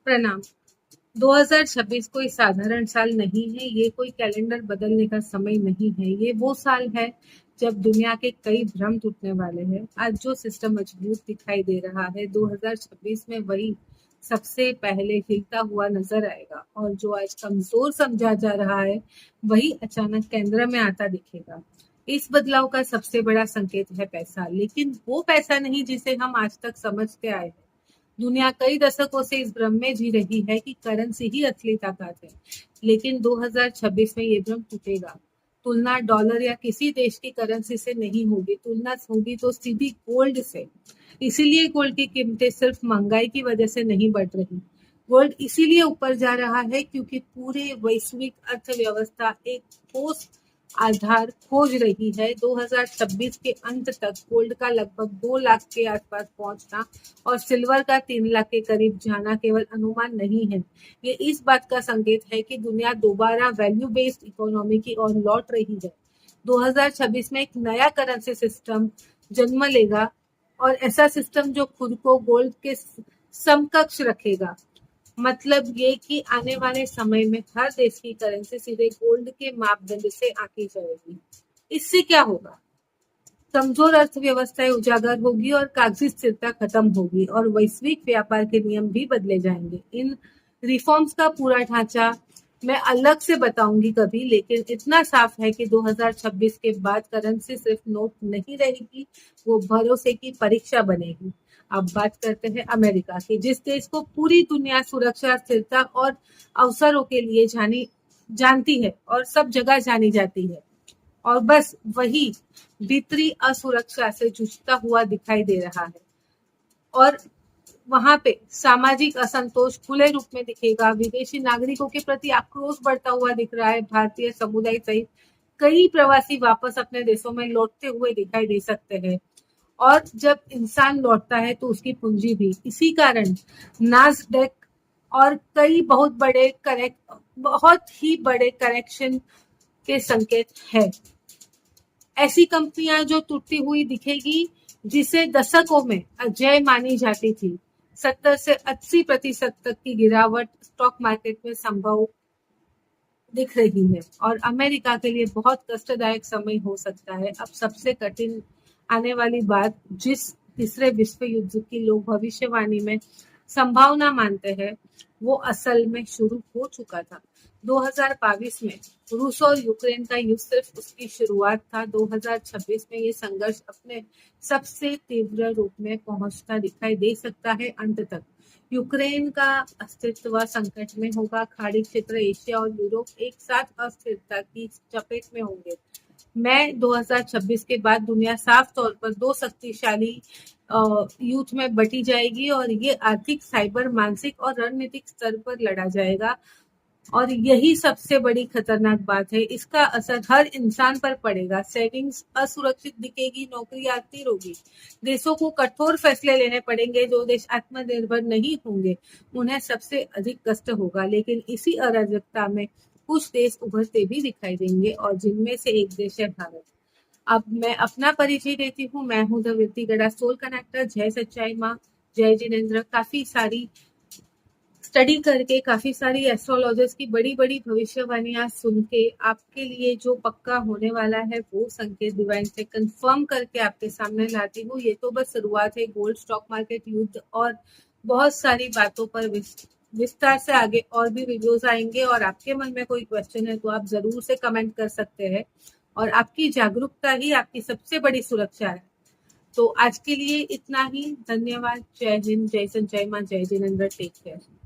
प्रणाम। 2026 कोई साधारण साल नहीं है, ये कोई कैलेंडर बदलने का समय नहीं है। ये वो साल है जब दुनिया के कई भ्रम टूटने वाले हैं। आज जो सिस्टम मजबूत दिखाई दे रहा है, 2026 में वही सबसे पहले हिलता हुआ नजर आएगा, और जो आज कमजोर समझा जा रहा है, वही अचानक केंद्र में आता दिखेगा। इस बदलाव का सबसे बड़ा संकेत है पैसा, लेकिन वो पैसा नहीं जिसे हम आज तक समझते आए हैं। दुनिया कई दशकों से इस भ्रम में जी रही है कि करेंसी ही असली ताकत है, लेकिन 2026 में ये भ्रम टूटेगा। तुलना डॉलर या किसी देश की करेंसी से नहीं होगी, तुलना होगी तो सीधी गोल्ड से। इसीलिए गोल्ड की कीमतें सिर्फ महंगाई की वजह से नहीं बढ़ रही। गोल्ड इसीलिए ऊपर जा रहा है क्योंकि पूरे वैश्विक अर्थव्यवस्था एक ठोस आधार खोज रही है। 2026 के अंत तक गोल्ड का लगभग 2 लाख के आसपास पहुंचना और सिल्वर का 3 लाख के करीब जाना केवल अनुमान नहीं है। ये इस बात का संकेत है कि दुनिया दोबारा वैल्यू बेस्ड इकोनॉमी की ओर लौट रही है। 2026 में एक नया करेंसी सिस्टम जन्म लेगा, और ऐसा सिस्टम जो खुद को गोल्ड के समकक्ष रखेगा। मतलब ये कि आने वाले समय में हर देश की करेंसी सीधे गोल्ड के मापदंड से आंकी जाएगी। इससे क्या होगा? कमजोर अर्थव्यवस्थाएं उजागर होगी और कागजी स्थिरता खत्म होगी, और वैश्विक व्यापार के नियम भी बदले जाएंगे। इन रिफॉर्म्स का पूरा ढांचा मैं अलग से बताऊंगी कभी, लेकिन इतना साफ है कि 2026 के बाद करेंसी सिर्फ नोट नहीं रहेगी, वो भरोसे की परीक्षा बनेगी। अब बात करते हैं अमेरिका की, जिस देश को पूरी दुनिया सुरक्षा, स्थिरता और अवसरों के लिए जानती है और सब जगह जानी जाती है, और बस वही भीतरी असुरक्षा से जूझता हुआ दिखाई दे रहा है। और वहां पे सामाजिक असंतोष खुले रूप में दिखेगा। विदेशी नागरिकों के प्रति आक्रोश बढ़ता हुआ दिख रहा है। भारतीय समुदाय सहित कई प्रवासी वापस अपने देशों में लौटते हुए दिखाई दे सकते हैं, और जब इंसान लौटता है तो उसकी पूंजी भी। इसी कारण नास्डैक और कई बहुत ही बड़े करेक्शन के संकेत है। ऐसी कंपनियां जो टूटती हुई दिखेगी, जिसे दशकों में अजेय मानी जाती थी। 70 से 80% तक की गिरावट स्टॉक मार्केट में संभव दिख रही है, और अमेरिका के लिए बहुत कष्टदायक समय हो सकता है। अब सबसे कठिन आने वाली बात, जिस तीसरे विश्व युद्ध की लोग भविष्यवाणी में संभावना मानते हैं, वो असल में शुरू हो चुका था। 2022 में रूस और यूक्रेन का युद्ध सिर्फ उसकी शुरुआत था। 2026 में ये संघर्ष अपने सबसे तीव्र रूप में पहुंचता दिखाई दे सकता है। अंत तक यूक्रेन का अस्तित्व संकट में होगा। खाड़ी क्षेत्र, एशिया और यूरोप एक साथ अस्थिरता की चपेट में होंगे। मैं 2026 के बाद दुनिया साफ तौर पर दो शक्तिशाली युद्ध में बटी जाएगी, और ये आर्थिक, साइबर, मानसिक और रणनीतिक स्तर पर लड़ा जाएगा। और यही सबसे बड़ी खतरनाक बात है, इसका असर हर इंसान पर पड़ेगा। सेविंग्स असुरक्षित दिखेगी, नौकरी अस्थिर होगी, देशों को कठोर फैसले लेने पड़ेंगे। जो देश आत्मनिर्भर नहीं होंगे, उन्हें सबसे अधिक कष्ट होगा। लेकिन इसी अराजकता में कुछ देश उभरते भी दिखाई देंगे, और जिनमें से एक देश है भारत। अब मैं अपना परिचय देती हूँ। मैं हूँ धवित्ती गड़ा, सोल कनेक्टर। जय सच्चाई माँ, जय जिनेन्द्र। काफी सारी स्टडी करके, काफी सारी एस्ट्रोलॉजर्स की बड़ी बड़ी भविष्यवाणियां सुन के, आपके लिए जो पक्का होने वाला है वो संकेत डिवाइन से कंफर्म करके आपके सामने लाती हूँ। ये तो बस शुरुआत है। गोल्ड, स्टॉक मार्केट, युद्ध और बहुत सारी बातों पर विस्तार से आगे और भी वीडियोस आएंगे। और आपके मन में कोई क्वेश्चन है तो आप जरूर से कमेंट कर सकते हैं, और आपकी जागरूकता ही आपकी सबसे बड़ी सुरक्षा है। तो आज के लिए इतना ही। धन्यवाद। जय हिंद, जय संजय माँ, जय जिनेन्द्र। Take care.